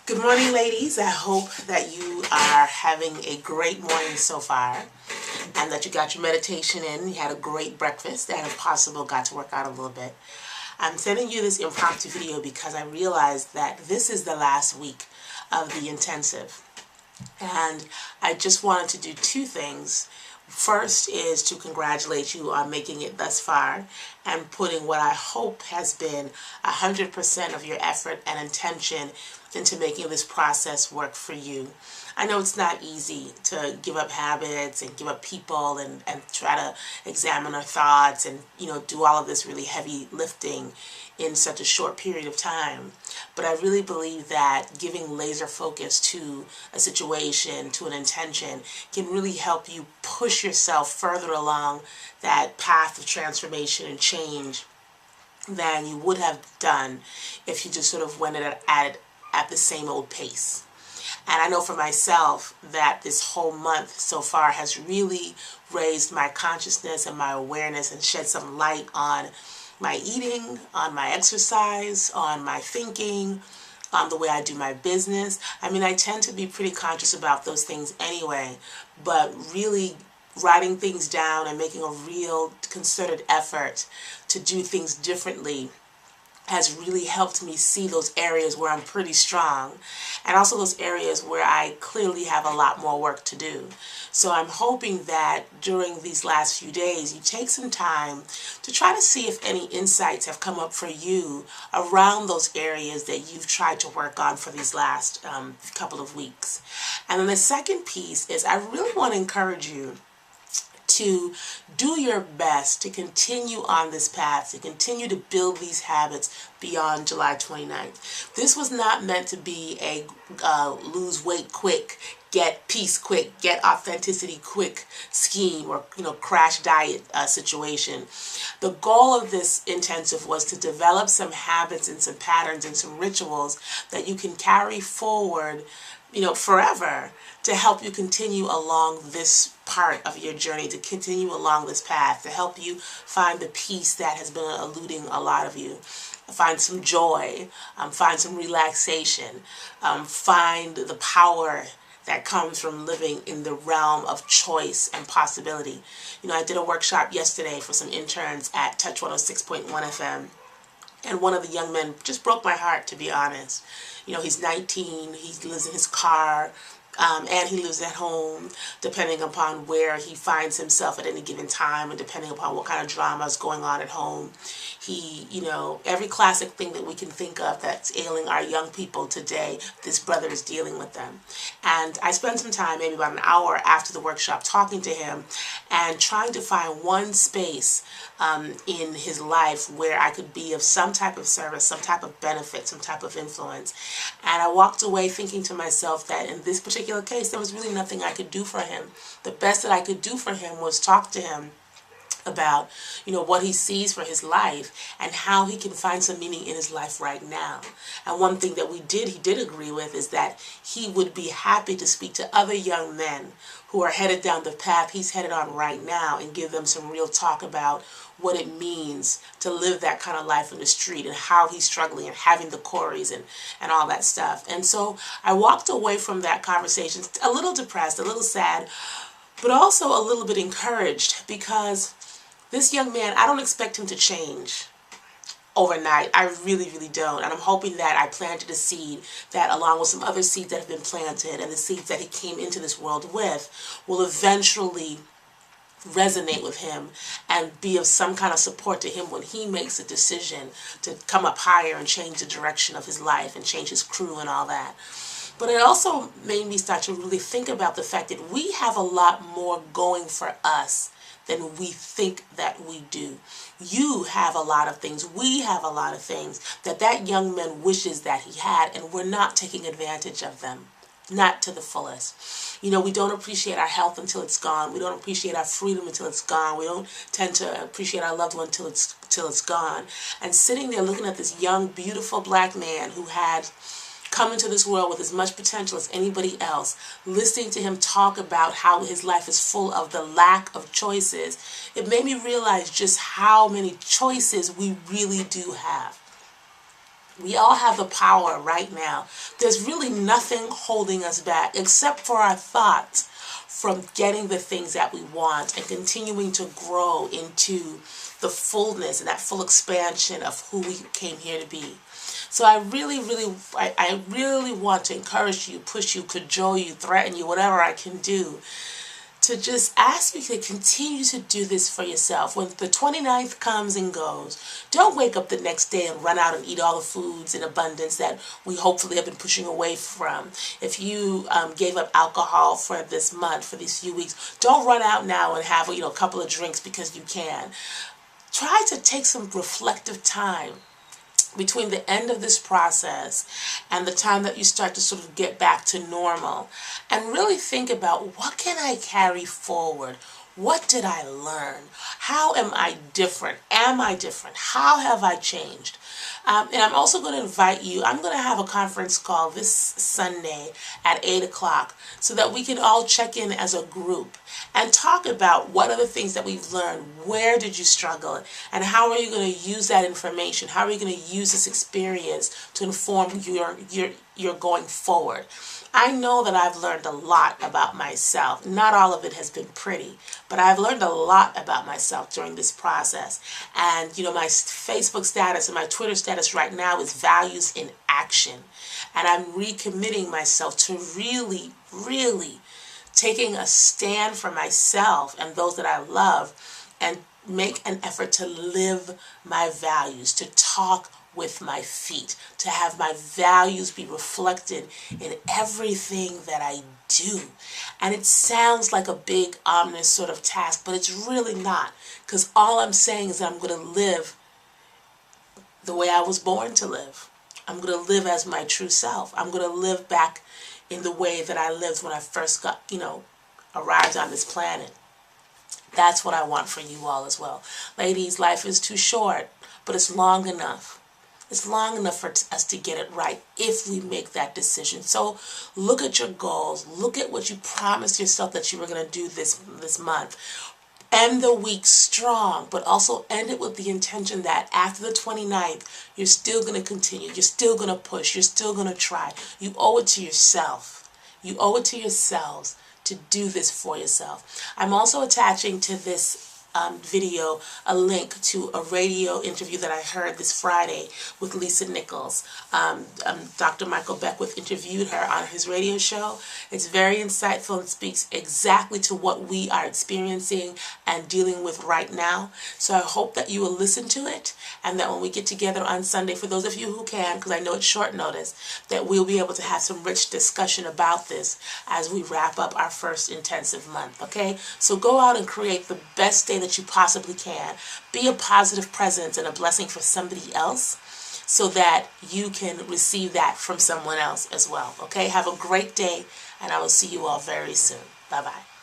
Good morning, ladies. I hope that you are having a great morning so far and that you got your meditation in, you had a great breakfast, and if possible, got to work out a little bit. I'm sending you this impromptu video because I realized that this is the last week of the intensive. And I just wanted to do two things. First is to congratulate you on making it thus far and putting what I hope has been 100% of your effort and intention into making this process work for you. I know it's not easy to give up habits and give up people and try to examine our thoughts and, do all of this really heavy lifting in such a short period of time. But I really believe that giving laser focus to a situation, to an intention, can really help you push yourself further along that path of transformation and change than you would have done if you just sort of went at it at the same old pace. And I know for myself that this whole month so far has really raised my consciousness and my awareness and shed some light on my eating, on my exercise, on my thinking, on the way I do my business. I mean, I tend to be pretty conscious about those things anyway, but really writing things down and making a real concerted effort to do things differently has really helped me see those areas where I'm pretty strong and also those areas where I clearly have a lot more work to do. So I'm hoping that during these last few days you take some time to try to see if any insights have come up for you around those areas that you've tried to work on for these last couple of weeks. And then the second piece is I really want to encourage you to do your best to continue on this path, to continue to build these habits beyond July 29th. This was not meant to be a lose weight quick, get peace quick, get authenticity quick scheme or crash diet situation. The goal of this intensive was to develop some habits and some patterns and some rituals that you can carry forward forever to help you continue along this part of your journey, to continue along this path, to help you find the peace that has been eluding a lot of you, find some joy, find some relaxation, find the power that comes from living in the realm of choice and possibility. I did a workshop yesterday for some interns at Touch 106.1 FM. And one of the young men just broke my heart, to be honest. He's 19, he lives in his car, and he lives at home, depending upon where he finds himself at any given time and depending upon what kind of drama is going on at home. He, every classic thing that we can think of that's ailing our young people today, this brother is dealing with them. And I spent some time, maybe about an hour after the workshop, talking to him and trying to find one space in his life where I could be of some type of service, some type of benefit, some type of influence. And I walked away thinking to myself that in this particular case, there was really nothing I could do for him. The best that I could do for him was talk to him about, what he sees for his life and how he can find some meaning in his life right now. And one thing that he did agree with is that he would be happy to speak to other young men who are headed down the path he's headed on right now and give them some real talk about what it means to live that kind of life in the street and how he's struggling and having the Corys and all that stuff. And so I walked away from that conversation a little depressed, a little sad, but also a little bit encouraged because this young man, I don't expect him to change overnight. I really, really don't. And I'm hoping that I planted a seed that, along with some other seeds that have been planted and the seeds that he came into this world with, will eventually resonate with him and be of some kind of support to him when he makes a decision to come up higher and change the direction of his life and change his crew and all that. But it also made me start to really think about the fact that we have a lot more going for us than we think that we do. You have a lot of things. We have a lot of things that young man wishes that he had, and we're not taking advantage of them. Not to the fullest. We don't appreciate our health until it's gone. We don't appreciate our freedom until it's gone. We don't tend to appreciate our loved one until it's gone. And sitting there looking at this young, beautiful black man who had come into this world with as much potential as anybody else, listening to him talk about how his life is full of the lack of choices, it made me realize just how many choices we really do have. We all have the power right now. There's really nothing holding us back except for our thoughts from getting the things that we want and continuing to grow into the fullness and that full expansion of who we came here to be. So I really want to encourage you, push you, cajole you, threaten you, whatever I can do, to just ask you to continue to do this for yourself. When the 29th comes and goes, don't wake up the next day and run out and eat all the foods in abundance that we hopefully have been pushing away from. If you gave up alcohol for this month, for these few weeks, don't run out now and have a couple of drinks because you can. Try to take some reflective time between the end of this process and the time that you start to sort of get back to normal, and really think about, what can I carry forward? What did I learn? How am I different? Am I different? How have I changed? And I'm also going to invite you, I'm going to have a conference call this Sunday at 8 o'clock so that we can all check in as a group and talk about what are the things that we've learned, where did you struggle, and how are you going to use that information, how are you going to use this experience to inform your going forward. I know that I've learned a lot about myself. Not all of it has been pretty, but I've learned a lot about myself during this process. And my Facebook status and my Twitter status right now is Values in Action. And I'm recommitting myself to really, really taking a stand for myself and those that I love, and make an effort to live my values, to talk with my feet, to have my values be reflected in everything that I do. And it sounds like a big, ominous sort of task, but it's really not, because all I'm saying is that I'm going to live the way I was born to live. I'm going to live as my true self. I'm going to live back in the way that I lived when I first arrived on this planet. That's what I want for you all as well. Ladies, life is too short, but it's long enough. It's long enough for us to get it right if we make that decision. So look at your goals. Look at what you promised yourself that you were going to do this month. End the week strong, but also end it with the intention that after the 29th, you're still going to continue. You're still going to push. You're still going to try. You owe it to yourself. You owe it to yourselves to do this for yourself. I'm also attaching to this video a link to a radio interview that I heard this Friday with Lisa Nichols. Dr. Michael Beckwith interviewed her on his radio show. It's very insightful and speaks exactly to what we are experiencing and dealing with right now. So I hope that you will listen to it, and that when we get together on Sunday, for those of you who can, because I know it's short notice, that we'll be able to have some rich discussion about this as we wrap up our first intensive month, okay? So go out and create the best day that you possibly can. Be a positive presence and a blessing for somebody else, so that you can receive that from someone else as well, okay? Have a great day, and I will see you all very soon. Bye-bye.